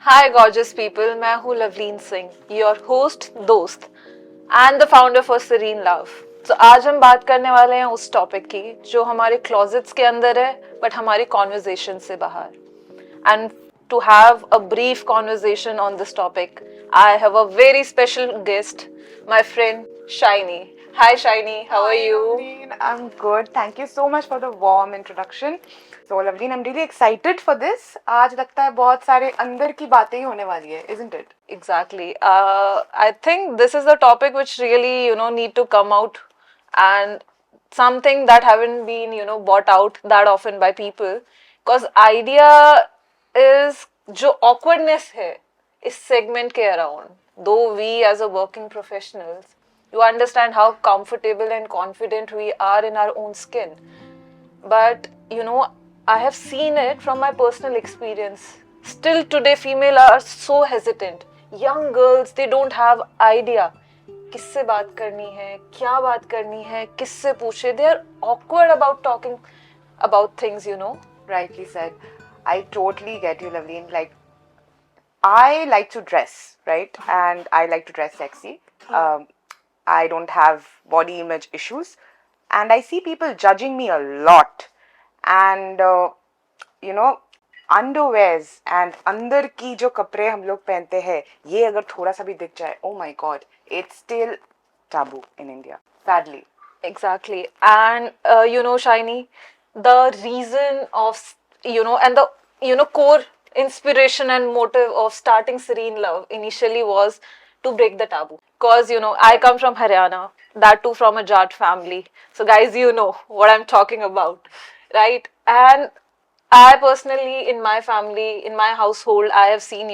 Hi gorgeous people, मैं हूँ Lovleen Singh, your host, दोस्त and the founder for Serene Love. तो आज हम बात करने वाले हैं उस टॉपिक की जो हमारे क्लोजेट्स के अंदर है बट हमारी कॉन्वर्जेशन से बाहर. And to have a brief conversation on this topic, I have a very special guest, my friend Shiny. Hi Shiny, how are you? Loveleen, I'm good. Thank you so much for the warm introduction. So Loveleen, I'm really excited for this. आज लगता है बहुत सारे अंदर की बातें ही होने वाली है, isn't it? Exactly. I think this is a topic which really, need to come out and something that haven't been, brought out that often by people. Because idea is जो awkwardness है इस segment के around. Though we as a working professionals, you understand how comfortable and confident we are in our own skin. But, I have seen it from my personal experience. Still today, female are so hesitant. Young girls, they don't have idea. किससे बात करनी है, क्या बात करनी है, किससे पूछे. They are awkward about talking about things, Rightly said. I totally get you, Loveleen. Like, I like to dress, right? And I like to dress sexy. I don't have body image issues. And I see people judging me a lot. And, underwears and अंदर की जो कपड़े हम लोग पहनते हैं ये अगर थोड़ा सा भी दिख जाए oh my god it's still taboo in India sadly. Exactly. And, Shiny, the reason of, and the, core inspiration and motive of starting Serene Love initially was to break the taboo. Because, I come from Haryana, that too from a Jat family. So, guys, you know what I'm talking about, right? And I personally, in my family, in my household, I have seen,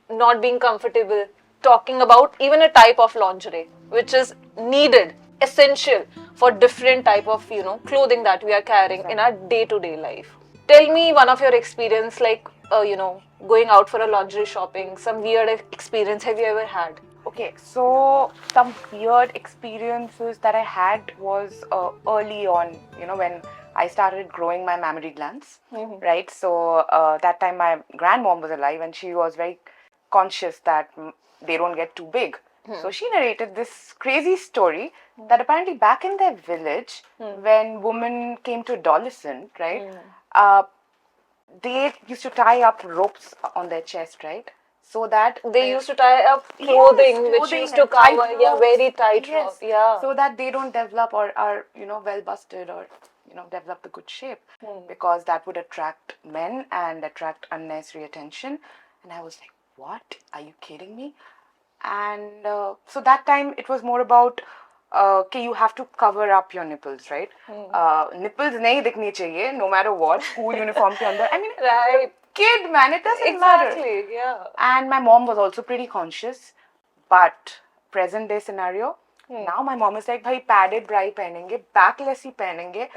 not being comfortable talking about even a type of lingerie which is needed, essential for different type of clothing that we are carrying in our day-to-day life. Tell me one of your experience, like going out for a lingerie shopping, some weird experience have you ever had? Okay, so some weird experiences that I had was early on, when I started growing my mammary glands, right? So that time my grandmom was alive and she was very conscious that they don't get too big. So she narrated this crazy story that apparently back in their village, when women came to adolescence, right, they used to tie up ropes on their chest, right? So that they used to tie up clothing, which used to cover, very tight rope, so that they don't develop or are well busted or develop the good shape, because that would attract men and attract unnecessary attention. And I was like, what, are you kidding me? And so that time it was more about okay, you have to cover up your nipples, right? Nipples nahi dikhni chahiye, no matter what. School uniform ke andar. I mean, right. Kid, man, it doesn't matter. Exactly, yeah. And my mom was also pretty conscious. But present day scenario, now my mom is like, bhai, padded bra hi pehnenge, backless hi pehnenge.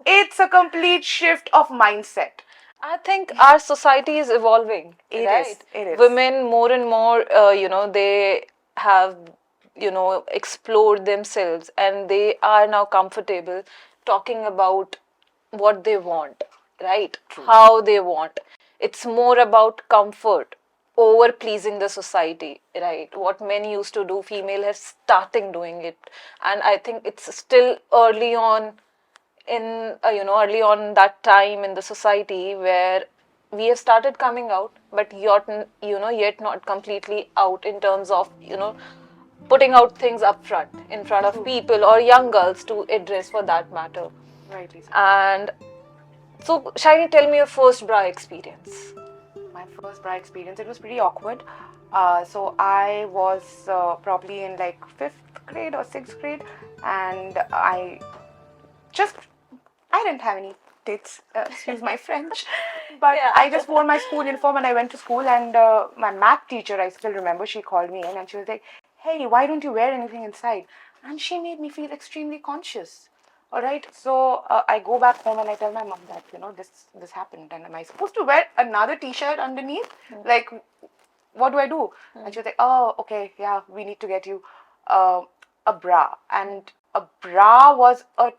It's a complete shift of mindset. I think our society is evolving. It right? is. Women more and more, they have, explored themselves and they are now comfortable talking about what they want, right? True. How they want. It's more about comfort over pleasing the society, right? What men used to do, female have starting doing it. And I think it's still early on in early on that time in the society where we have started coming out, but yet not completely out in terms of putting out things up front in front of people or young girls to address for that matter. Right, Lisa. And so, Shiny, tell me your first bra experience. My first bra experience, it was pretty awkward. So I was probably in like 5th grade or 6th grade, and I didn't have any tits, excuse my French, but Yeah. I just wore my school uniform and I went to school, and my math teacher, I still remember, she called me in and she was like, hey, why don't you wear anything inside? And she made me feel extremely conscious. All right, so I go back home and I tell my mom that this happened, and am I supposed to wear another t-shirt underneath? Like, what do I do? And she was like, oh, okay, yeah, we need to get you a bra. And a bra was a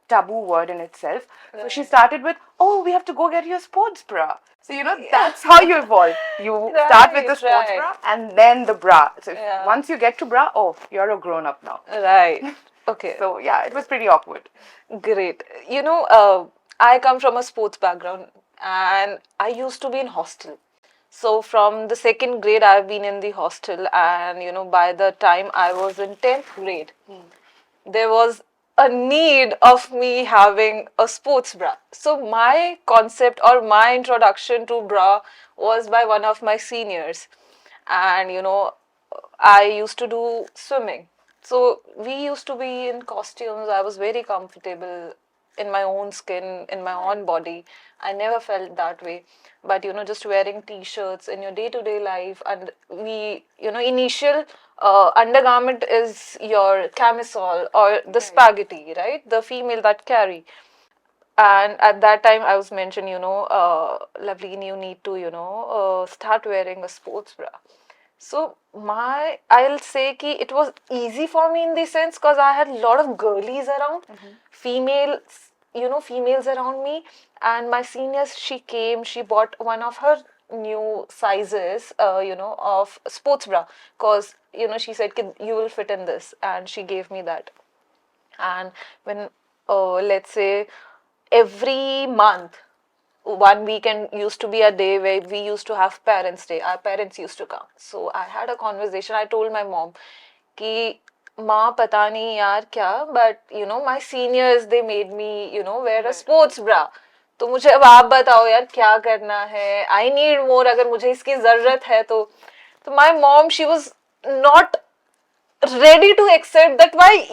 taboo word in itself. So she started with, oh, we have to go get your sports bra. So, that's how you evolve. You start with the sports bra and then the bra. So once you get to bra, oh, you're a grown up now. Right. Okay. So, yeah, it was pretty awkward. Great. I come from a sports background and I used to be in hostel. So from the second grade, I've been in the hostel, and by the time I was in 10th grade, there was a need of me having a sports bra. So my concept or my introduction to bra was by one of my seniors. And I used to do swimming. So we used to be in costumes. I was very comfortable in my own skin, in my own body. I never felt that way. But just wearing t-shirts in your day-to-day life, and initial undergarment is your camisole or the spaghetti, right? The female that carry. And at that time, I was mentioned, Loveleen, you need to, start wearing a sports bra. So I'll say ki it was easy for me in the sense because I had a lot of girlies around, females, females around me, and my seniors. She bought one of her new sizes, of sports bra, because she said ki you will fit in this, and she gave me that. And when let's say every month, one weekend used to be a day where we used to have parents day. Our parents used to come. So I had a conversation. I told my mom कि माँ पता नहीं यार क्या, but my seniors, they made me wear a sports bra. तो मुझे अब आप बताओ यार क्या करना है. I need more. अगर मुझे इसकी जरूरत है तो my mom, she was not ready to accept that my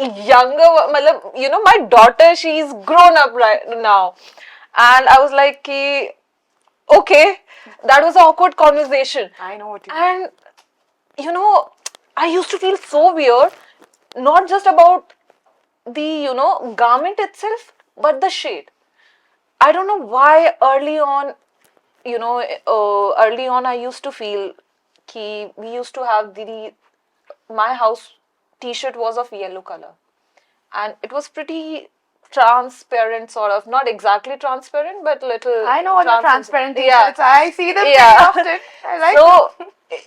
my daughter, she's grown up right now. And I was like, okay, that was an awkward conversation. I know what you mean. And I used to feel so weird, not just about the garment itself, but the shade. I don't know why early on, I used to feel ki we used to have my house t-shirt was of yellow color, and it was pretty transparent, sort of, not exactly transparent, but little. I know all the transparent t-shirts. t-shirts. I see them pretty often. I like So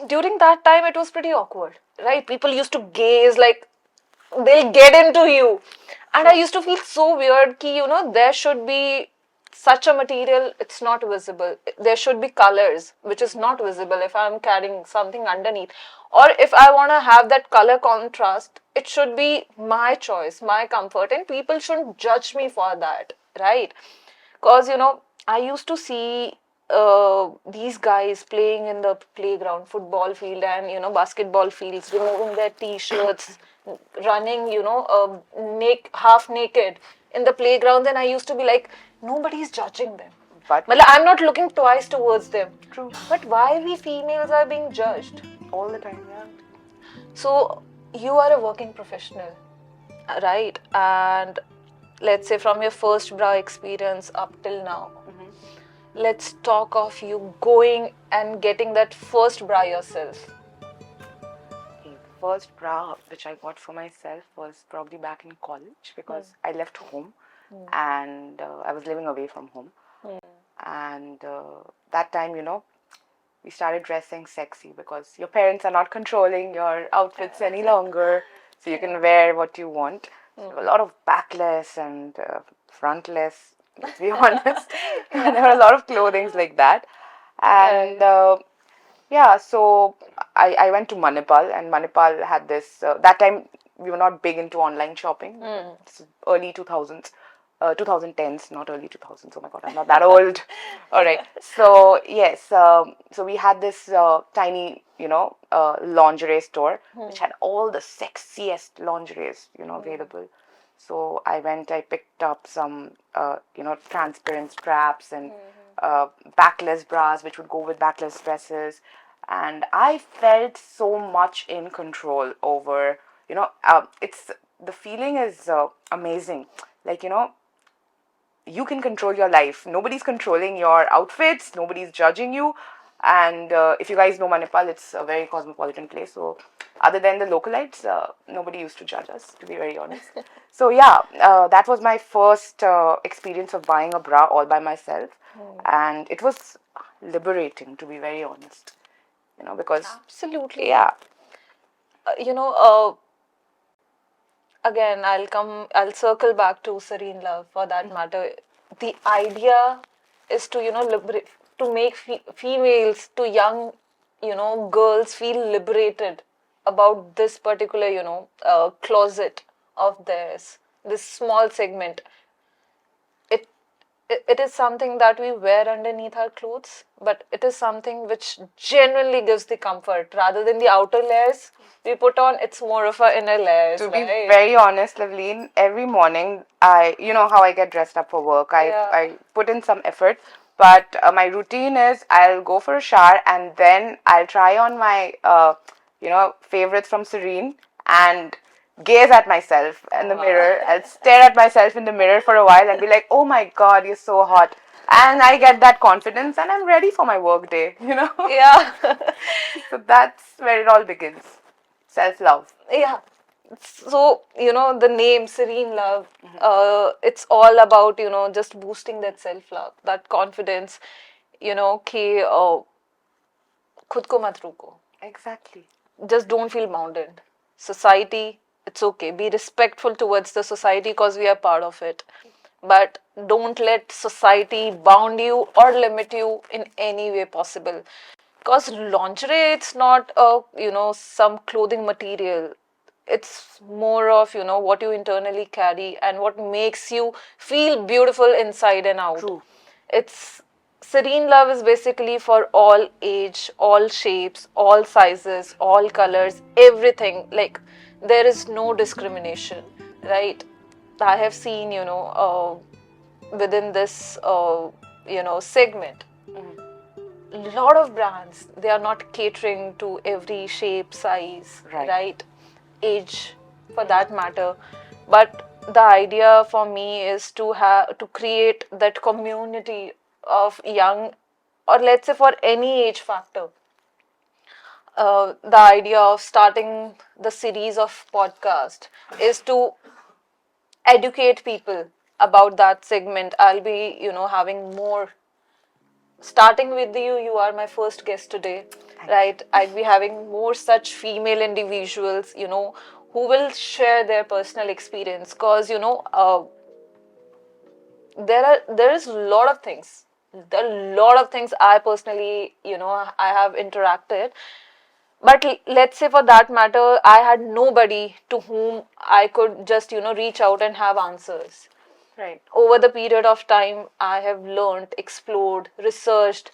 during that time, it was pretty awkward, right? People used to gaze like they'll get into you, and I used to feel so weird ki there should be such a material, it's not visible. There should be colors which is not visible if I'm carrying something underneath, or if I want to have that color contrast, it should be my choice, my comfort, and people shouldn't judge me for that, right? Because I used to see these guys playing in the playground, football field, and basketball fields, removing their t-shirts, running half naked in the playground. Then I used to be like, nobody's judging them, but I'm not looking twice towards them. True. But why we females are being judged all the time? Yeah. So you are a working professional, right? And let's say from your first bra experience up till now, let's talk of you going and getting that first bra yourself. The first bra which I got for myself was probably back in college, because I left home and I was living away from home. And that time, we started dressing sexy because your parents are not controlling your outfits any longer, so you can wear what you want. So a lot of backless and frontless, let's be honest. There were a lot of clothings like that. And yeah, so I went to Manipal, and Manipal had this, that time we were not big into online shopping. This is early 2000s. 2010s, not early 2000s. Oh my god, I'm not that old. All right. So yes, so we had this tiny, lingerie store which had all the sexiest lingeries, available. So I picked up some, transparent straps and backless bras which would go with backless dresses, and I felt so much in control over, it's the feeling is amazing. Like, you can control your life. Nobody's controlling your outfits. Nobody's judging you. And if you guys know Manipal, it's a very cosmopolitan place. So other than the localites, nobody used to judge us, to be very honest. So yeah, that was my first experience of buying a bra all by myself, and it was liberating, to be very honest. Because Absolutely. yeah, You know, again, I'll circle back to Serene Love for that matter. The idea is to, liberate, to make females, to young, girls feel liberated about this particular, closet of theirs, this small segment. It, it is something that we wear underneath our clothes, but it is something which genuinely gives the comfort rather than the outer layers we put on. It's more of our inner layers, to be right? very honest, Loveleen, every morning you know how I get dressed up for work. Yeah. I put in some effort, but my routine is I'll go for a shower and then I'll try on my favorites from Sirene and gaze at myself in the mirror. I'll stare at myself in the mirror for a while and be like, oh my god, you're so hot. And I get that confidence and I'm ready for my work day, Yeah. So that's where it all begins. Self love. Yeah. So, the name Serene Love, it's all about, just boosting that self love, that confidence, कि खुद को मत रोको. Exactly. Just don't feel bounded. Society, it's okay. Be respectful towards the society because we are part of it. But don't let society bound you or limit you in any way possible. Because lingerie, it's not some clothing material. It's more of, what you internally carry and what makes you feel beautiful inside and out. True. It's Serene Love is basically for all age, all shapes, all sizes, all colors, everything. Like, there is no discrimination, right? I have seen, within this, segment, a lot of brands, they are not catering to every shape, size, right? Age, for that matter. But the idea for me is to create that community of young, or let's say for any age factor. The idea of starting the series of podcast is to educate people about that segment. I'll be, having more. Starting with you, you are my first guest today, right? I'd be having more such female individuals, who will share their personal experience. Because, there is a lot of things. There are a lot of things I personally, I have interacted. But let's say for that matter, I had nobody to whom I could just, reach out and have answers. Right. Over the period of time, I have learned, explored, researched.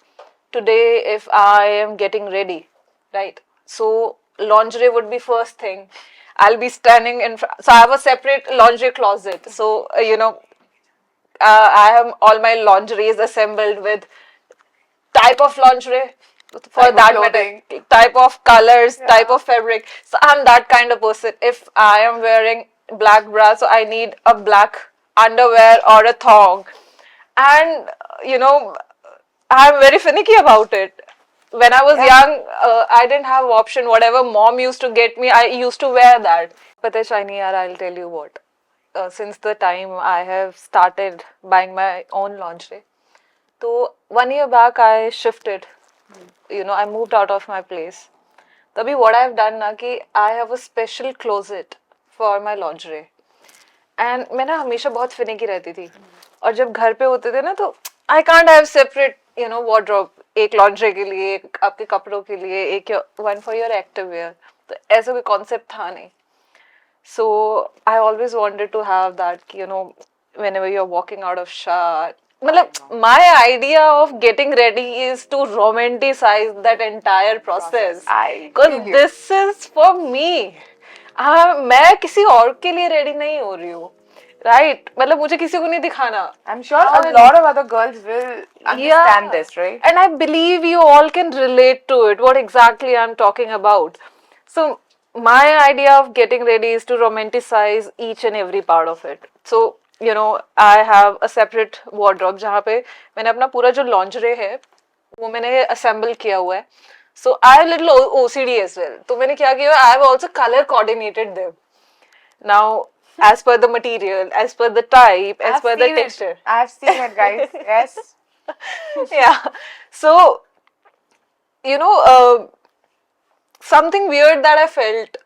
Today, if I am getting ready, right? So, lingerie would be first thing. I'll be standing in front. So, I have a separate lingerie closet. So, I have all my lingeries assembled with type of lingerie for Type of that clothing. matter, type of colors, type of fabric. So I'm that kind of person. If I am wearing black bra, so I need a black underwear or a thong. And I'm very finicky about it. When I was young, I didn't have option. Whatever mom used to get me, I used to wear that. But Shiny, I'll tell you what. Since the time I have started buying my own lingerie, so 1 year back I shifted. I moved out of my place. तभी what I've done ना कि I have a special closet for my lingerie. And मैं ना हमेशा बहुत finicky रहती थी. और जब घर पे होते थे ना तो I can't have separate wardrobe. एक lingerie के लिए, एक आपके कपड़ों के लिए, एक one for your active wear. तो ऐसा कोई concept था नहीं. So I always wanted to have that, whenever you're walking out of shower. My idea of getting ready is to romanticize that entire process. Because this is for me. मैं किसी और के लिए ready नहीं हो रही हूँ. Right? मतलब मुझे किसी को नहीं दिखाना. I'm sure a lot of other girls will understand this, right? And I believe you all can relate to it, what exactly I'm talking about. So, my idea of getting ready is to romanticize each and every part of it. So, I have a separate wardrobe जहाँ पे मैंने अपना पूरा जो lingerie है वो मैंने assemble किया हुआ है. So I have little OCD as well. तो मैंने क्या किया? I have also color coordinated them. Now, as per the material, as per the type, as I've per the seen texture. it. I've seen it, guys. Yes. Yeah. So, you know, something weird that I felt.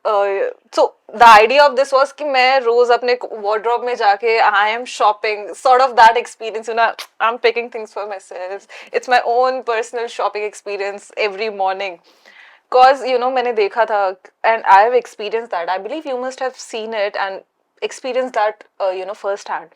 So the idea of this was कि मैं रोज अपने wardrobe में जाके I am shopping, sort of that experience. You know, I'm picking things for myself. It's my own personal shopping experience every morning. Cause मैंने देखा था and I have experienced that. I believe you must have seen it and experienced that first hand.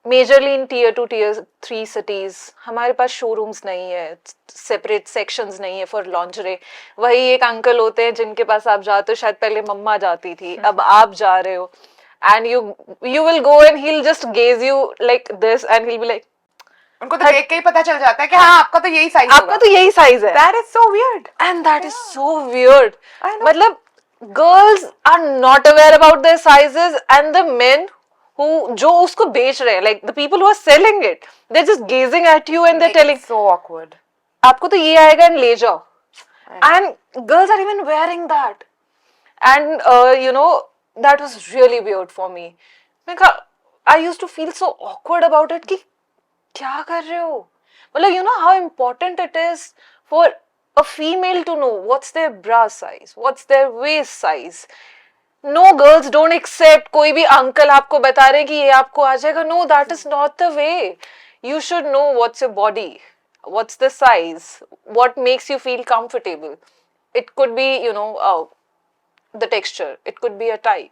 Majorly in tier 2 tier 3 cities हमारे पास showrooms नहीं है, separate sections नहीं है for lingerie. वही एक अंकल होते हैं जिनके पास आप जाते हो, शायद पहले मम्मा जाती थी, अब आप जा रहे हो, and you will go and he will just gauge you like this and he will be like, उनको तो देख के ही पता चल जाता है कि हाँ आपका तो यही साइज आपका तो यही साइज है. That is so weird. And that is so weird. I know. मतलब girls are not aware about their sizes and the men who जो उसको बेच रहे हैं, like the people who are selling it, they're just gazing at you and they're Make it telling so awkward. आपको तो ये आएगा and ले जाओ. And girls are even wearing that. And that was really weird for me. मैं कहा, I used to feel so awkward about it कि क्या कर रहे हो? मतलब you know how important it is for a female to know what's their bra size, what's their waist size. No, girls don't accept कोई भी uncle आपको बता रहे कि ये आपको आ जाएगा. No, that is not the way. You should know what's your body, what's the size, what makes you feel comfortable. It could be the texture, it could be a type,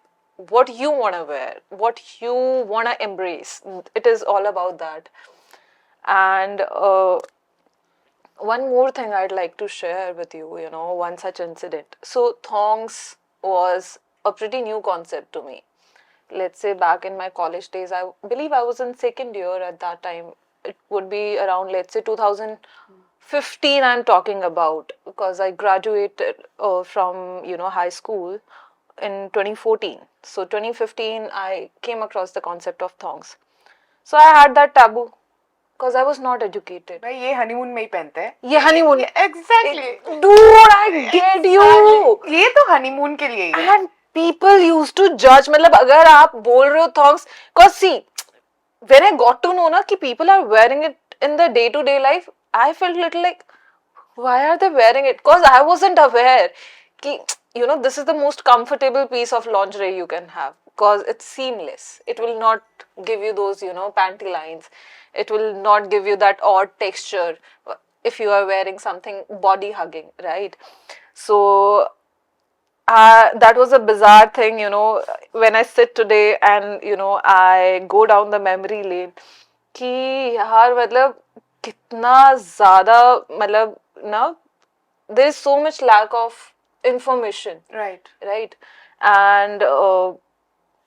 what you want to wear, what you want to embrace. It is all about that. And one more thing I'd like to share with you, one such incident. So thongs was a pretty new concept to me. Let's say back in my college days, I believe I was in second year at that time. It would be around, let's say, 2015 I'm talking about, because I graduated from, high school in 2014. So 2015, I came across the concept of thongs. So I had that taboo because I was not educated. भाई ये honeymoon में ही पहनते हैं. ये honeymoon. Exactly. Dude, I get you. ये तो honeymoon के लिए ही है. And people used to judge. मतलब अगर आप बोल रहे हो thongs, cause see, when I got to know ना कि people are wearing it in the day-to-day life, I felt little like, why are they wearing it? Cause I wasn't aware कि this is the most comfortable piece of lingerie you can have. Cause it's seamless. It will not give you those panty lines. It will not give you that odd texture if you are wearing something body hugging, right? So that was a bizarre thing, when I sit today and I go down the memory lane कि यार मतलब कितना ज़्यादा मतलब ना, there is so much lack of information, Right. And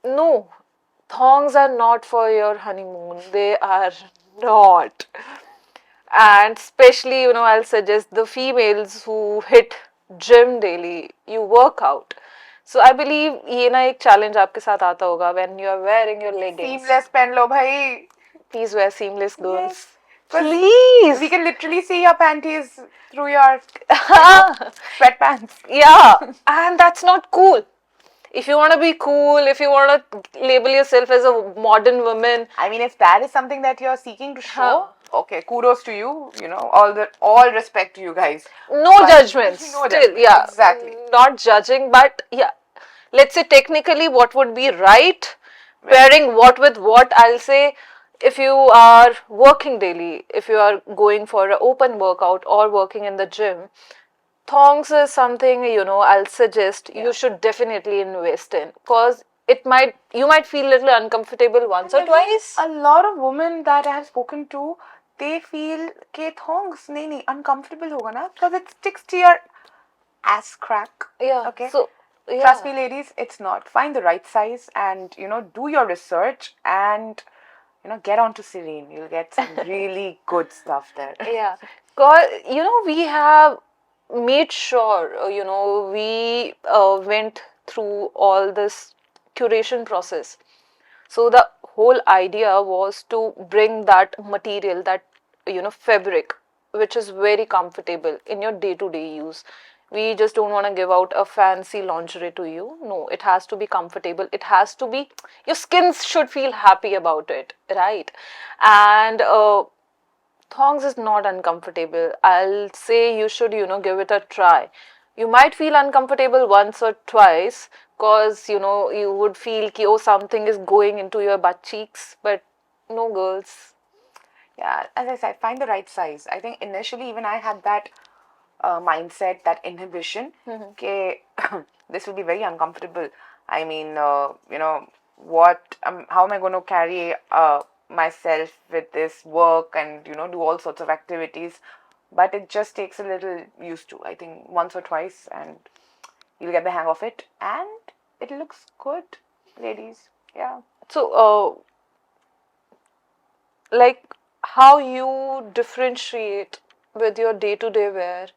no, thongs are not for your honeymoon. They are not. And especially, I'll suggest the females who hit gym daily, you work out. So I believe ये ना एक challenge आपके साथ आता होगा when you are wearing your leggings. Seamless पहन लो भाई. Please wear seamless, girls. Yes. Please. We can literally see your panties through your sweatpants. Yeah, and that's not cool. If you want to be cool, if you want to label yourself as a modern woman, I mean, if that is something that you're seeking to show, okay, kudos to you. All respect to you guys. No judgments. No Still, judgment. yeah, Exactly. not judging, but yeah, let's say technically what would be right, pairing what with what. I'll say, if you are working daily, if you are going for an open workout or working in the gym, thongs is something I'll suggest you should definitely invest in, because you might feel a little uncomfortable once or twice. A lot of women that I have spoken to, they feel कि thongs नहीं uncomfortable होगा ना, because it sticks to your ass crack. Yeah. Okay. So yeah. Trust me, ladies, it's not. Find the right size and do your research and get onto Sirene. You'll get some really good stuff there. Yeah. Because we have made sure we went through all this curation process. So the whole idea was to bring that material, that fabric, which is very comfortable in your day-to-day use. We just don't want to give out a fancy lingerie to you. No, it has to be comfortable. It has to be, your skin should feel happy about it, right? And thongs is not uncomfortable. I'll say you should, give it a try. You might feel uncomfortable once or twice because, you would feel ki, oh, something is going into your butt cheeks. But no, girls. Yeah, as I said, find the right size. I think initially even I had that mindset, that inhibition, okay, this will be very uncomfortable. I mean, how am I going to carry myself with this work and, do all sorts of activities? But it just takes a little used to, I think, once or twice, and you'll get the hang of it. And it looks good, ladies. Yeah. So, like, how you differentiate with your day-to-day wear,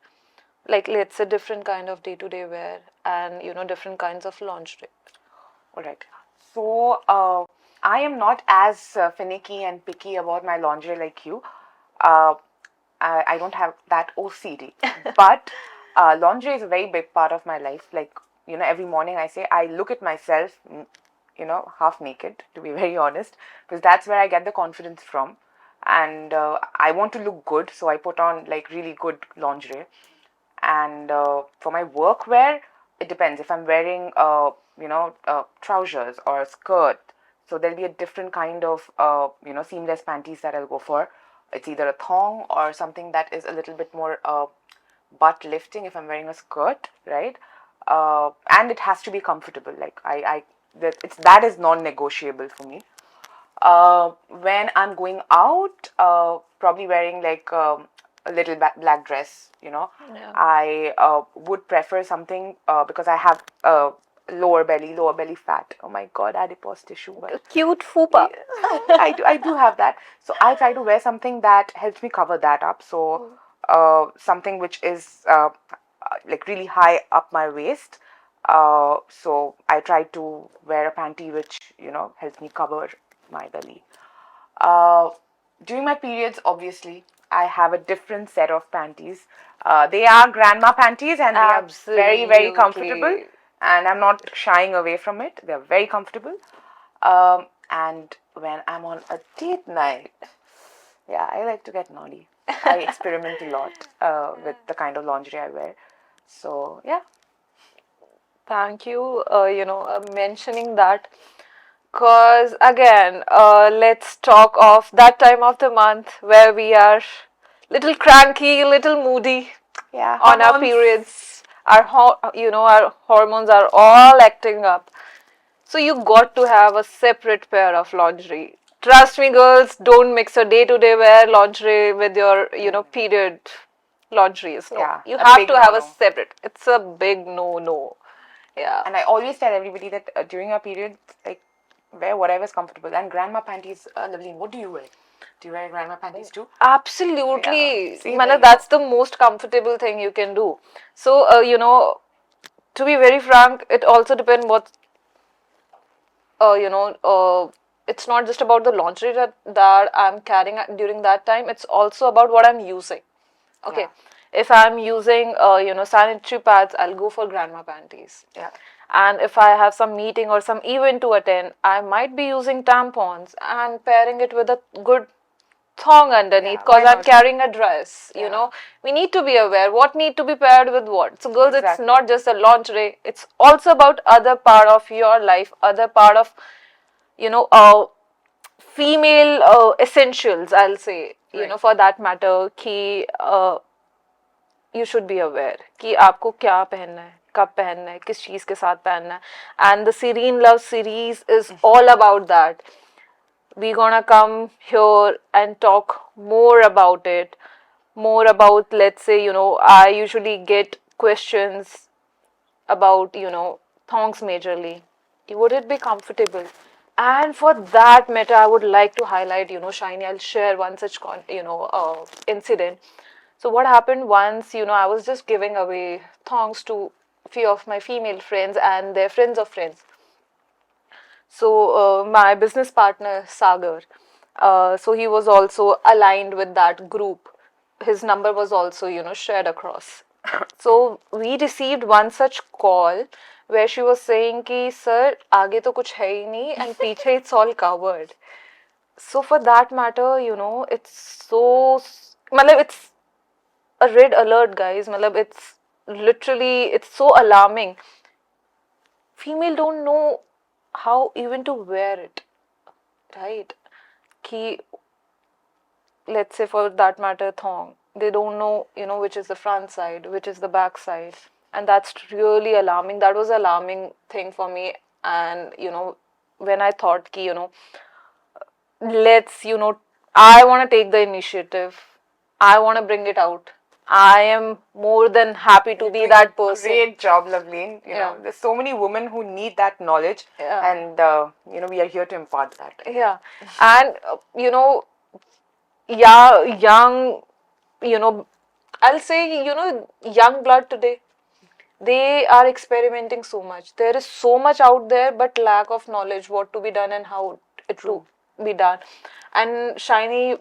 like, let's say different kind of day-to-day wear and, different kinds of lingerie. All right. So, I am not as finicky and picky about my lingerie like you. Uh, I don't have that OCD. But lingerie is a very big part of my life. Like, every morning I say, I look at myself, half naked, to be very honest, because that's where I get the confidence from. And I want to look good, so I put on like really good lingerie. And for my work wear, it depends. If I'm wearing, trousers or a skirt, so there'll be a different kind of, seamless panties that I'll go for. It's either a thong or something that is a little bit more butt lifting if I'm wearing a skirt, right? And it has to be comfortable. Like that is non-negotiable for me. When I'm going out, probably wearing like a little black dress, Yeah. I would prefer something because I have lower belly fat. Oh my God, adipose tissue. But Cute fupa. I do have that. So I try to wear something that helps me cover that up. So something which is like really high up my waist. So I try to wear a panty which helps me cover my belly. Uh, During my periods, obviously, I have a different set of panties. They are grandma panties and they are very, very comfortable. And I'm not shying away from it. They're very comfortable. And when I'm on a date night, yeah, I like to get naughty. I experiment a lot with the kind of lingerie I wear. So, yeah. Thank you, mentioning that. Because again, let's talk of that time of the month where we are little cranky, little moody, Yeah, on our hormones. periods. Our hormones are all acting up. So you got to have a separate pair of lingerie. Trust me, girls, don't mix your day-to-day wear lingerie with your, period lingeries. No, Yeah, you a have big to have a no-no. separate. It's a big no-no. Yeah. And I always tell everybody that during our period, like, wear whatever's comfortable. And grandma panties, Loveleen, what do you wear? Do you wear grandma panties too? Absolutely. Yeah. See, there Matlab, you that's go. the most comfortable thing you can do. So, to be very frank, it also depends what, it's not just about the lingerie that I'm carrying during that time. It's also about what I'm using. Okay. Yeah. If I'm using, sanitary pads, I'll go for grandma panties. Yeah. And if I have some meeting or some event to attend, I might be using tampons and pairing it with a good thong underneath Yeah, because why I'm not? carrying a dress. Yeah. We need to be aware what need to be paired with what. So, girls, it's Exactly. not just a lingerie. It's also about other part of your life, other part of female essentials. I'll say Right. for that matter, कि you should be aware कि आपको क्या पहनना है, कब पहनना है, किस चीज के साथ पहनना है. And the Serene Love series is all about that. We're gonna come here and talk more about it, more about, let's say, I usually get questions about, thongs majorly. Would it be comfortable? And for that matter, I would like to highlight, Shiny, I'll share one such, incident. So what happened once, I was just giving away thongs to few of my female friends and their friends of friends. So my business partner Sagar, so he was also aligned with that group. his number was also, shared across. So we received one such call where she was saying कि sir आगे तो कुछ है ही नहीं and पीछे it's all covered. So for that matter, it's so मतलब it's a red alert, guys. मतलब it's literally it's so alarming. Female don't know how even to wear it, right? कि let's say for that matter thong, they don't know, which is the front side, which is the back side, and that's really alarming. That was an alarming thing for me. And when I thought ki, let's, I want to take the initiative, I want to bring it out, I am more than happy to be that person. Great job, Loveleen. You know, there's so many women who need that knowledge, and we are here to impart that. Yeah, and yeah, young, I'll say, young blood today, they are experimenting so much. There is so much out there, but lack of knowledge what to be done and how it to be done. And Shiny,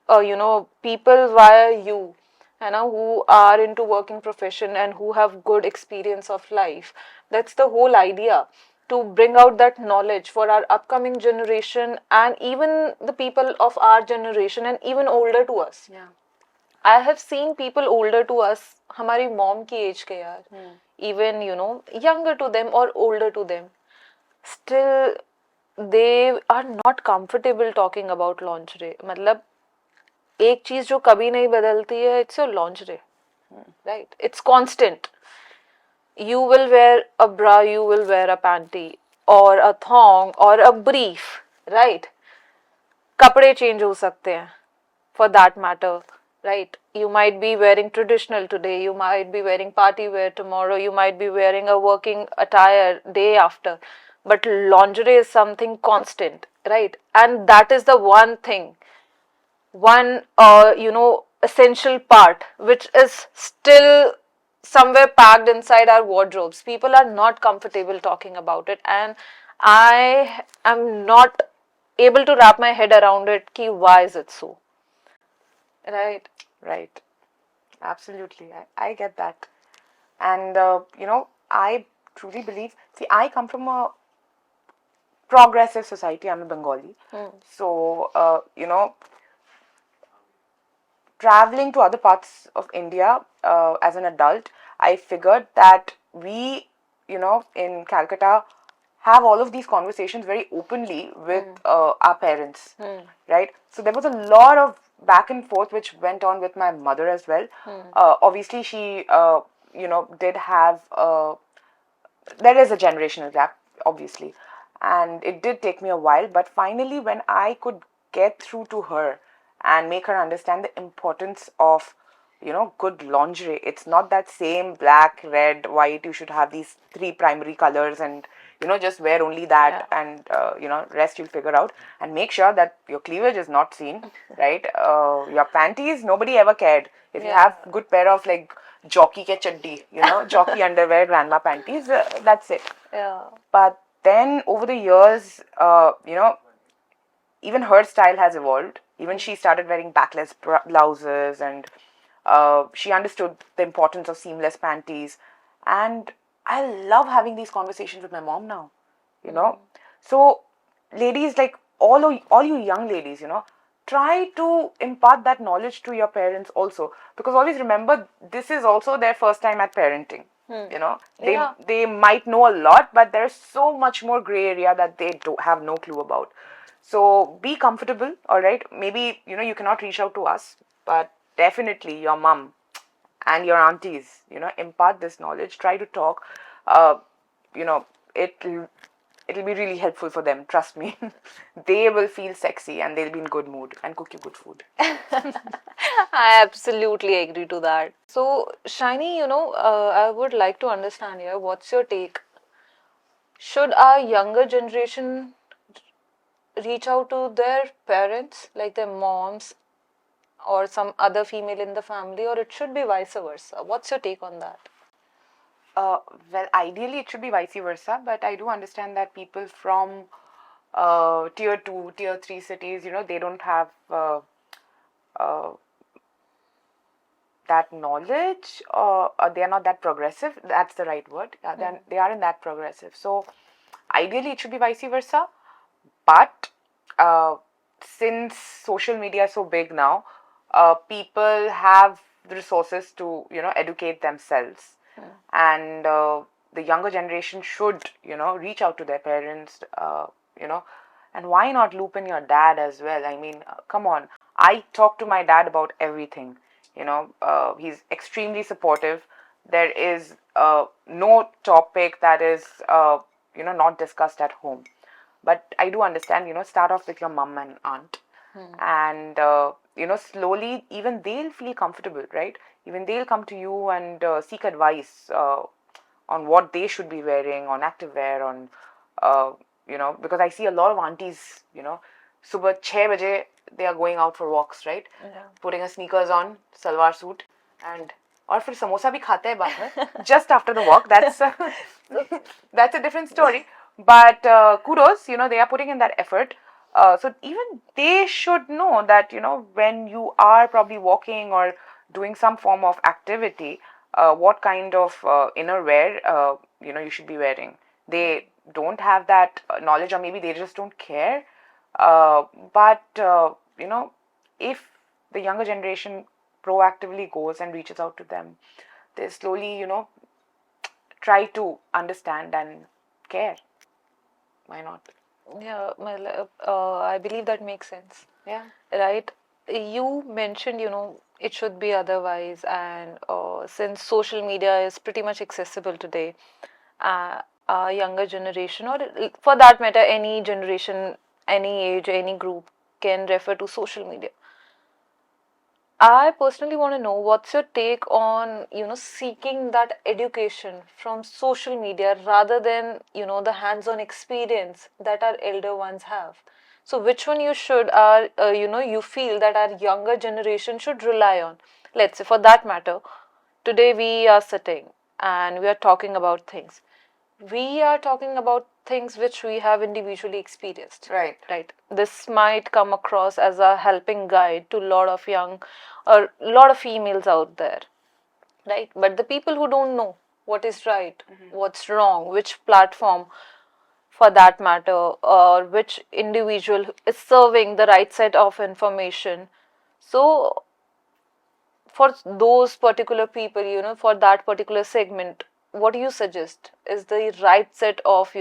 people via you, who are into working profession and who have good experience of life. That's the whole idea, to bring out that knowledge for our upcoming generation and even the people of our generation and even older to us. Yeah. I have seen people older to us, हमारी mom की age के यार, even younger to them or older to them, still they are not comfortable talking about lingerie. मतलब एक चीज जो कभी नहीं बदलती है, it's your lingerie, right? It's constant. You will wear a bra, you will wear a panty or a thong or a brief, right? कपड़े change हो सकते हैं, for that matter, right? You might be wearing traditional today, you might be wearing party wear tomorrow, you might be wearing a working attire day after, but lingerie is something constant, right? And that is the one thing, one essential part which is still somewhere packed inside our wardrobes. People are not comfortable talking about it, and I am not able to wrap my head around it ki why is it so, right? Right. Absolutely. I get that. And, I truly believe, see, I come from a progressive society. I'm a Bengali. So, traveling to other parts of India as an adult, I figured that we, in Calcutta, have all of these conversations very openly with our parents, right? So there was a lot of back and forth which went on with my mother as well. Obviously, she, did have, there is a generational gap, obviously, and it did take me a while, but finally, when I could get through to her and make her understand the importance of good lingerie. It's not that same black, red, white. You should have these three primary colors and just wear only that, and rest you'll figure out. And make sure that your cleavage is not seen, right? Your panties, nobody ever cared. If you have good pair of like jockey ke chaddi, jockey underwear, grandma panties, that's it. Yeah. But then over the years, even her style has evolved. Even she started wearing backless blouses, and she understood the importance of seamless panties. And I love having these conversations with my mom now, So, ladies, like all you young ladies, try to impart that knowledge to your parents also, because always remember, this is also their first time at parenting. They might know a lot, but there's so much more gray area that they don't have no clue about. So be comfortable, all right? Maybe, you cannot reach out to us, but definitely your mom and your aunties, impart this knowledge. Try to talk. It'll be really helpful for them. Trust me. They will feel sexy and they'll be in good mood and cook you good food. I absolutely agree to that. So, Shiny, I would like to understand here, what's your take? Should our younger generation reach out to their parents, like their moms or some other female in the family, or it should be vice versa? What's your take on that? Well, ideally it should be vice versa, but I do understand that people from tier 2, tier 3 cities, they don't have that knowledge, they are not that progressive. That's the right word. They aren't that progressive. So ideally, it should be vice versa. But uh, since social media is so big now, people have the resources to educate themselves, and the younger generation should reach out to their parents, you know and why not loop in your dad as well? I mean, come on. I talk to my dad about everything. He's extremely supportive. There is no topic that is not discussed at home. But I do understand, start off with your mom and aunt, and slowly even they'll feel comfortable, right? Even they'll come to you and seek advice on what they should be wearing, on activewear, on because I see a lot of aunties, subah 6 baje they are going out for walks, right? Yeah. Putting a sneakers on, salwar suit, and और फिर समोसा भी खाते हैं बाद में just after the walk. That's a different story. But kudos, they are putting in that effort. So even they should know that when you are probably walking or doing some form of activity, what kind of innerwear you should be wearing. They don't have that knowledge, or maybe they just don't care. But if the younger generation proactively goes and reaches out to them, they slowly try to understand and care. Why not? Yeah, well, I believe that makes sense. Yeah. Right? You mentioned, it should be otherwise, and since social media is pretty much accessible today, our younger generation, or for that matter, any generation, any age, any group can refer to social media. I personally want to know what's your take on, seeking that education from social media rather than, the hands-on experience that our elder ones have. So which one you feel that our younger generation should rely on? Let's say for that matter, today we are sitting and we are talking about things. We are talking about things which we have individually experienced. Right. This might come across as a helping guide to a lot of young or a lot of females out there, right? But the people who don't know what is right, what's wrong, which platform for that matter, or which individual is serving the right set of information. So for those particular people, for that particular segment, what do you suggest is the right set of,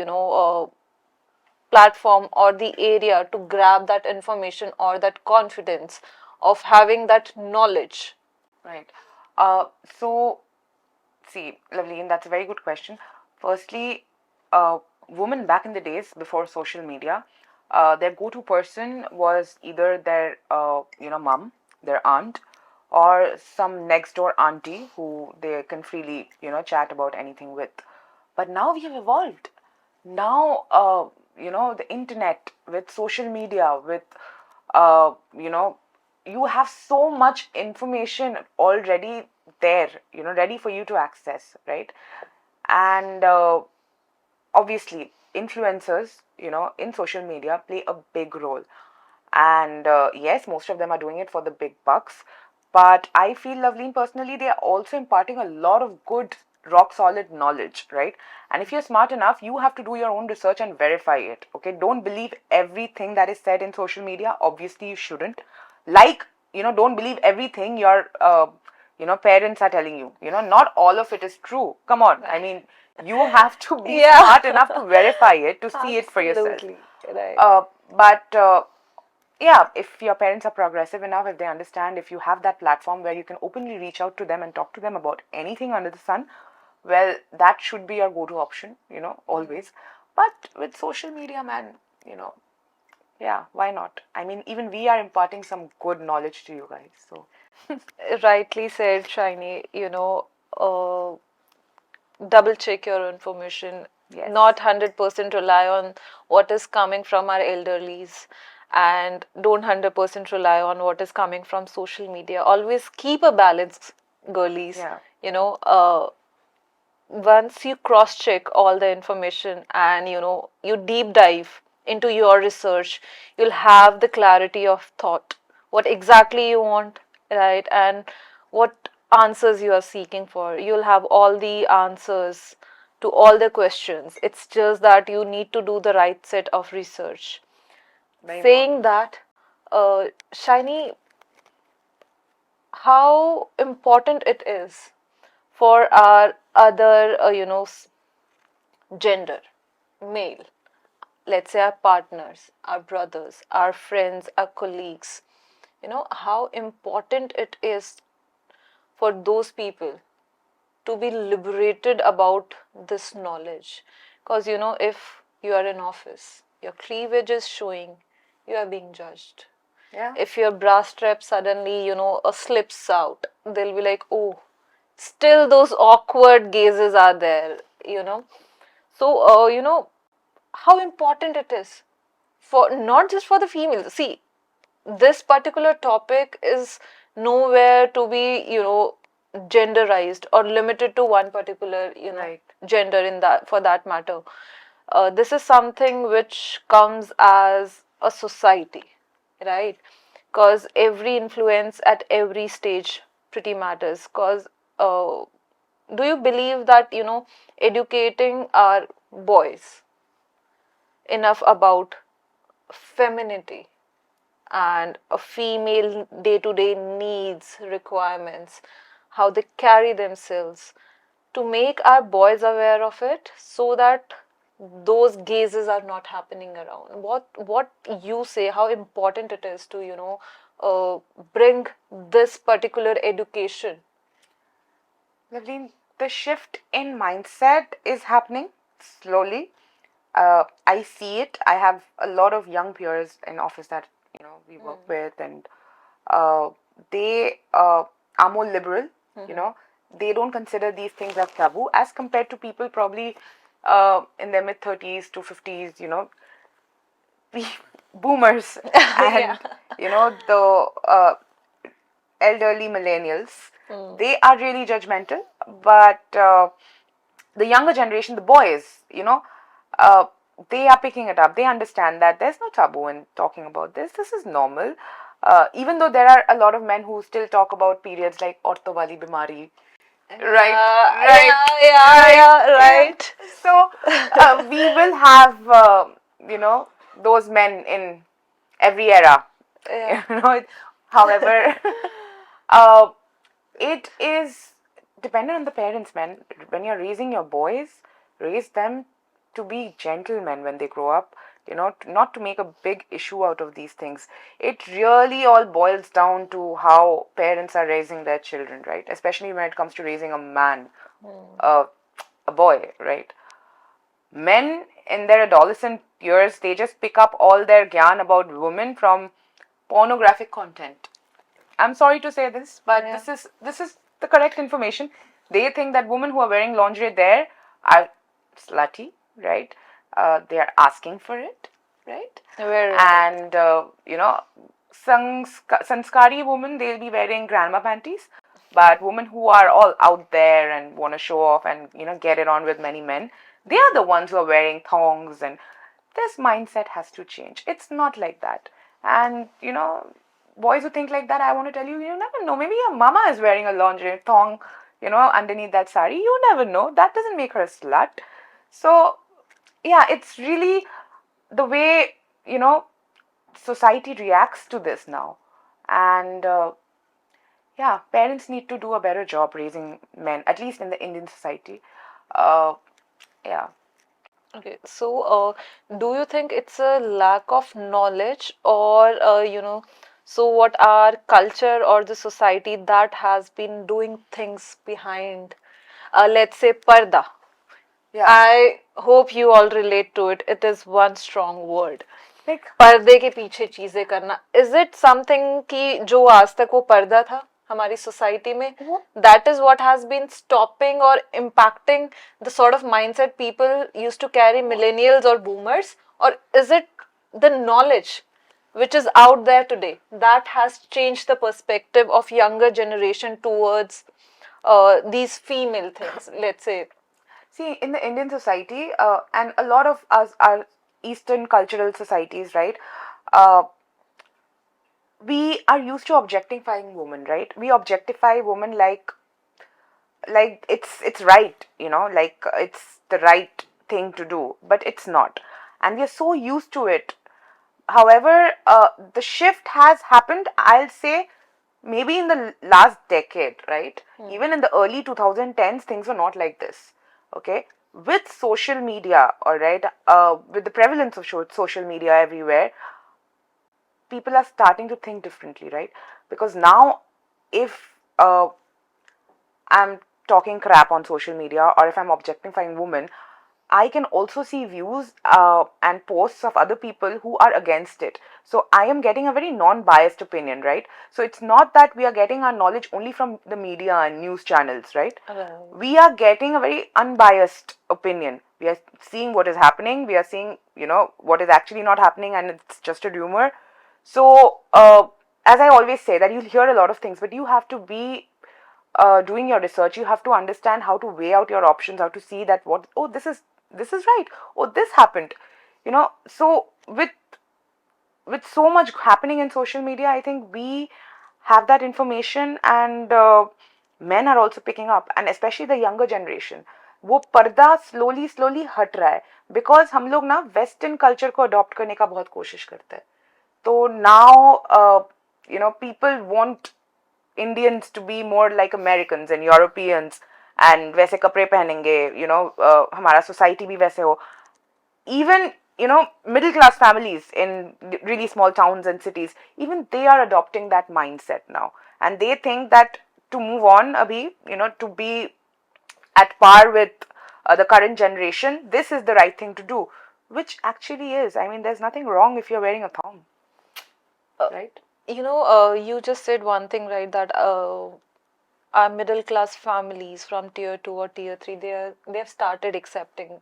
platform or the area to grab that information or that confidence of having that knowledge? Right. So, see, Loveleen, that's a very good question. Firstly, women back in the days before social media, their go-to person was either their, mom, their aunt, or some next door auntie who they can freely, chat about anything with. But now we have evolved. Now, the internet, with social media, with, you have so much information already there, ready for you to access, right? And obviously, influencers, in social media play a big role. And yes, most of them are doing it for the big bucks. But I feel, Loveleen, personally, they are also imparting a lot of good, rock solid knowledge, right? And if you're smart enough, you have to do your own research and verify it, okay? Don't believe everything that is said in social media. Obviously, you shouldn't. Like, don't believe everything your, parents are telling you. Not all of it is true. Come on. I mean, you have to be smart enough to verify it, to see it for yourself. Absolutely. Right. But yeah, if your parents are progressive enough, if they understand, if you have that platform where you can openly reach out to them and talk to them about anything under the sun, well, that should be your go-to option, always. But with social media, man, yeah, why not? I mean, even we are imparting some good knowledge to you guys. So, Rightly said, Shiny. Double check your information. yes. Not 100% rely on what is coming from our elderlies, and don't 100% rely on what is coming from social media. Always keep a balance, girlies. Yeah. Once you cross check all the information and you deep dive into your research, you'll have the clarity of thought, what exactly you want, right? And what answers you are seeking for. You'll have all the answers to all the questions. It's just that you need to do the right set of research. Very Saying important. that, Shiny, how important it is for our other, gender, male, let's say our partners, our brothers, our friends, our colleagues, how important it is for those people to be liberated about this knowledge. Because, if you are in office, your cleavage is showing, you are being judged. Yeah. If your bra strap suddenly, slips out, they'll be like, oh, still those awkward gazes are there, So, how important it is for not just for the females. See, this particular topic is nowhere to be, genderized or limited to one particular, Right. gender in that for that matter. This is something which comes as a society, right? Because every influence at every stage pretty matters. Because do you believe that, educating our boys enough about femininity and a female day to day needs, requirements, how they carry themselves, to make our boys aware of it so that those gazes are not happening around. What you say, how important it is to, bring this particular education. Loveleen, the shift in mindset is happening slowly. I see it. I have a lot of young peers in office that we work with, and uh, they are more liberal. They don't consider these things as taboo as compared to people probably in their mid 30s to 50s. Boomers Yeah. and the elderly millennials. They are really judgmental, but the younger generation, the boys, uh, they are picking it up. They understand that there's no taboo in talking about this. This is normal. Even though there are a lot of men who still talk about periods like ortho wali bimari, right, right, right, Yeah, yeah. right. So we will have you know those men in every era. Yeah. However, uh, it is dependent on the parents, man. When you're raising your boys, raise them to be gentlemen when they grow up, not to make a big issue out of these things. It really all boils down to how parents are raising their children, right? Especially when it comes to raising a man, uh, a boy, right? Men in their adolescent years, they just pick up all their gyan about women from pornographic content. I'm sorry to say this, but Yeah. this is the correct information. They think that women who are wearing lingerie there are slutty, right? They are asking for it, right? Very right. And sanskari women, they'll be wearing grandma panties. But women who are all out there and want to show off and get it on with many men, they are the ones who are wearing thongs, and this mindset has to change. It's not like that. And boys who think like that, I want to tell you, you never know. Maybe your mama is wearing a lingerie thong, underneath that sari. You never know. That doesn't make her a slut. So, yeah, it's really the way, society reacts to this now. And yeah, parents need to do a better job raising men, at least in the Indian society. Uh, yeah. Okay, so do you think it's a lack of knowledge, or so what our culture or the society that has been doing things behind, let's say parda. Yeah. I hope you all relate to it. It is one strong word. Like, पर्दे के पीछे चीजें करना, is it something कि जो आज तक वो पर्दा था हमारी सोसाइटी में, that is what has been stopping और impacting the sort of mindset people used to carry, millennials और बूमर्स, और is it the knowledge which is out there today that has changed the perspective of younger generation towards these female things, let's say. see, in the Indian society, and a lot of us are Eastern cultural societies, right? Uh, we are used to objectifying women, right? We objectify women like it's right, like it's the right thing to do, but it's not, and we are so used to it. However, the shift has happened, I'll say, maybe in the last decade, right? Even in the early 2010s, things were not like this. Okay, with social media, all right, with the prevalence of social media everywhere, people are starting to think differently, right? Because now, if I'm talking crap on social media or if I'm objectifying women, I can also see views and posts of other people who are against it. So I am getting a very non biased opinion, right? So it's not that we are getting our knowledge only from the media and news channels, right? Right. We are getting a very unbiased opinion. We are seeing what is happening, we are seeing, what is actually not happening, and it's just a rumor. So, as I always say, that you'll hear a lot of things, but you have to be doing your research. You have to understand how to weigh out your options, how to see that this is right, oh, this happened, so with so much happening in social media, I think we have that information, and men are also picking up, and especially the younger generation, वो पर्दा slowly slowly हट रहा है, because हम लोग ना western culture को adopt करने का बहुत कोशिश करते हैं. तो now people want Indians to be more like Americans and Europeans, and वैसे कपड़े पहनेंगे, हमारा society भी वैसे हो. Even middle class families in really small towns and cities, even they are adopting that mindset now, and they think that to move on abhi, to be at par with the current generation, this is the right thing to do, which actually is. I mean, there's nothing wrong if you're wearing a thong, right? You just said one thing, right? That our middle class families from tier 2 or tier 3, they have started accepting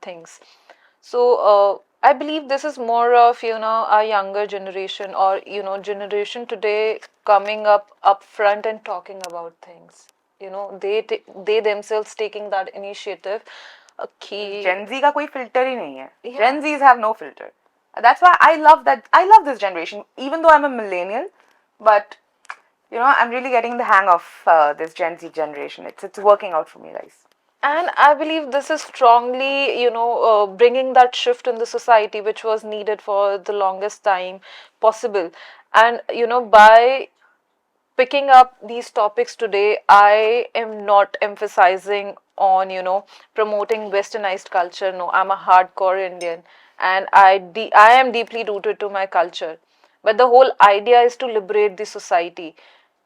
things. So I believe this is more of our younger generation, or generation today coming up front and talking about things. They themselves taking that initiative. Okay. Gen Z का कोई filter ही नहीं है. Yeah. Gen Zs have no filter. That's why I love this generation, even though I'm a millennial, but I'm really getting the hang of this Gen Z generation. It's working out for me, guys. And I believe this is strongly, bringing that shift in the society, which was needed for the longest time possible. And, by picking up these topics today, I am not emphasizing on, promoting westernized culture. No, I'm a hardcore Indian, and I am deeply rooted to my culture. But the whole idea is to liberate the society.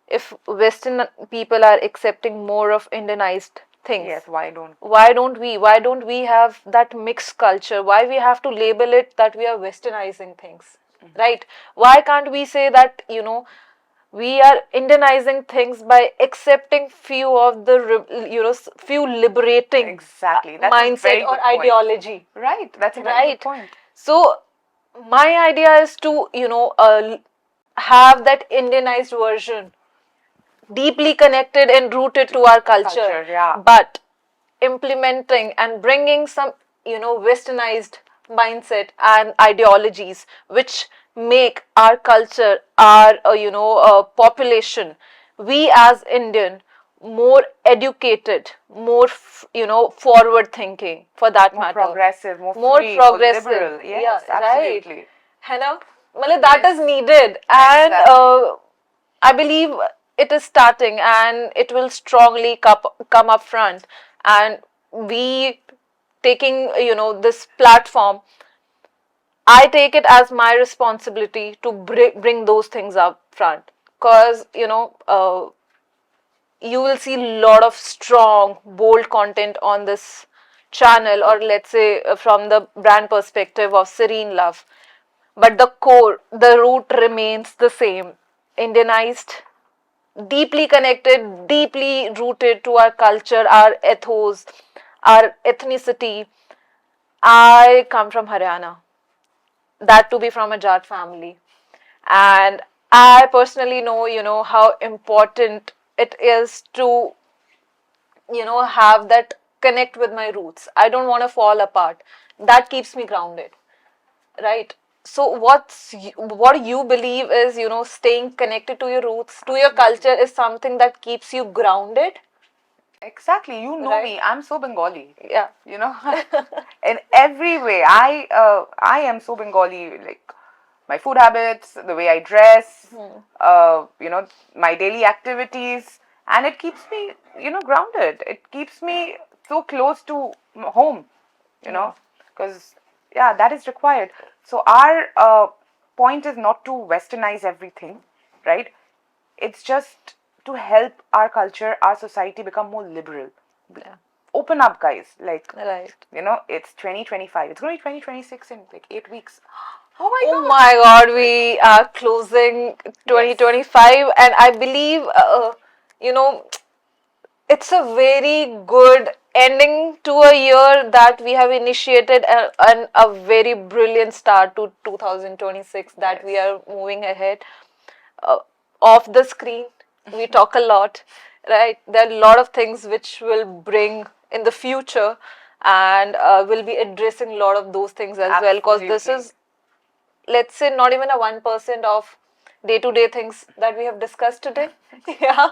If Western people are accepting more of Indianized things, Yes, why don't we have that mixed culture? Why we have to label it that we are westernizing things? Right? Why can't we say that we are Indianizing things by accepting few of the few liberating Exactly. That's a mindset very or good point. ideology? Right. That's a very Right. good point. So my idea is to have that Indianized version, deeply connected and rooted to our culture, yeah. but implementing and bringing some westernized mindset and ideologies which make our culture, our population, we as Indian, more educated, more forward thinking, for that More matter, progressive, more more free, more progressive. liberal. Yes, Yeah, absolutely. right. है ना? मतलब that is needed, and Exactly. I believe it is starting, and it will strongly come up front, and we taking this platform, I take it as my responsibility to bring those things up front, because you will see a lot of strong, bold content on this channel, or let's say from the brand perspective of Serene Love. But the core, the root remains the same. Indianized, deeply connected, deeply rooted to our culture, our ethos, our ethnicity. I come from Haryana, that to be from a Jat family. And I personally know, how important it is to, have that connect with my roots. I don't want to fall apart. That keeps me grounded, right? So what you believe is, staying connected to your roots, to your culture, is something that keeps you grounded. Exactly. You know Right. me. I'm so Bengali. Yeah. You know, in every way. I am so Bengali. Like my food habits, the way I dress, my daily activities, and it keeps me, grounded. It keeps me so close to home, because yeah, that is required. So our point is not to westernize everything, right? It's just to help our culture, our society become more liberal. Yeah. Open up, guys. Like, Right. it's 2025. It's going to be 2026 in like 8 weeks. Oh my God, we are closing 2025, and I believe, you know, it's a very good ending to a year that we have initiated, and a very brilliant start to 2026 that we are moving ahead. Uh, Off the screen, we talk a lot, right? There are a lot of things which will bring in the future, and we'll be addressing a lot of those things as well, because this is, let's say, not even a 1% of day-to-day things that we have discussed today. Yeah.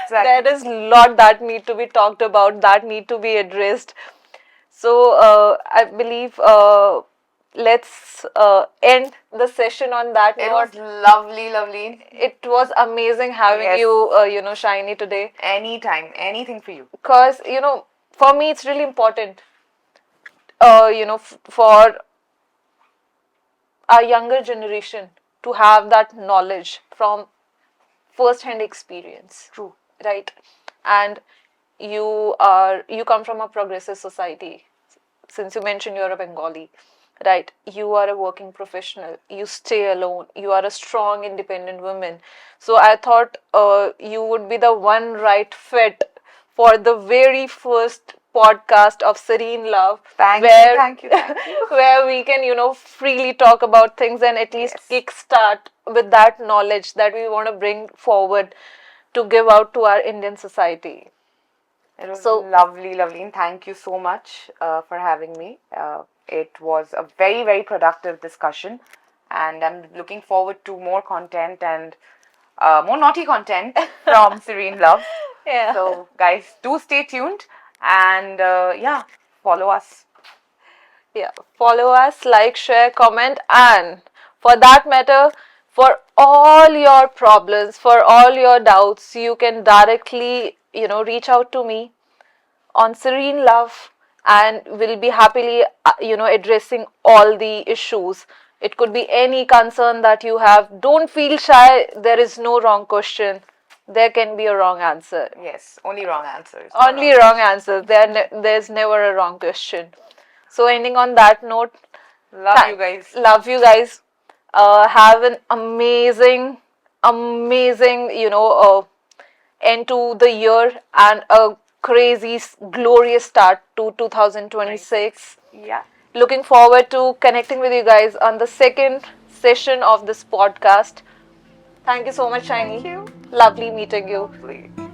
Exactly. There is a lot that need to be talked about, that need to be addressed. So I believe, let's end the session on that It note. was lovely, lovely. It was amazing having Yes. you, Shiny, today. Anytime, anything for you. Because, for me, it's really important, for our younger generation to have that knowledge from first-hand experience. True. Right? And you come from a progressive society. Since you mentioned you're a Bengali, right? You are a working professional. You stay alone. You are a strong, independent woman. So I thought you would be the one right fit for the very first podcast of Serene Love, Thank where you. where we can, freely talk about things, and at least kickstart with that knowledge that we want to bring forward to give out to our Indian society. It was So lovely, lovely. And thank you so much for having me. It was a very, very productive discussion. And I'm looking forward to more content and more naughty content from Serene Love. yeah. So, guys, do stay tuned and yeah, follow us. Yeah, follow us, like, share, comment, and for that matter, for all your problems, for all your doubts, you can directly, reach out to me on Serene Love, and we'll be happily, addressing all the issues. It could be any concern that you have. Don't feel shy. There is no wrong question. There can be a wrong answer. Yes, only wrong answers. Only wrong answers. There's never a wrong question. So ending on that note, Love you guys. Love you guys. Have an amazing, end to the year, and a crazy, glorious start to 2026. Yeah. Looking forward to connecting with you guys on the second session of this podcast. Thank you so much, Shiny. Thank you. Lovely meeting you. Please.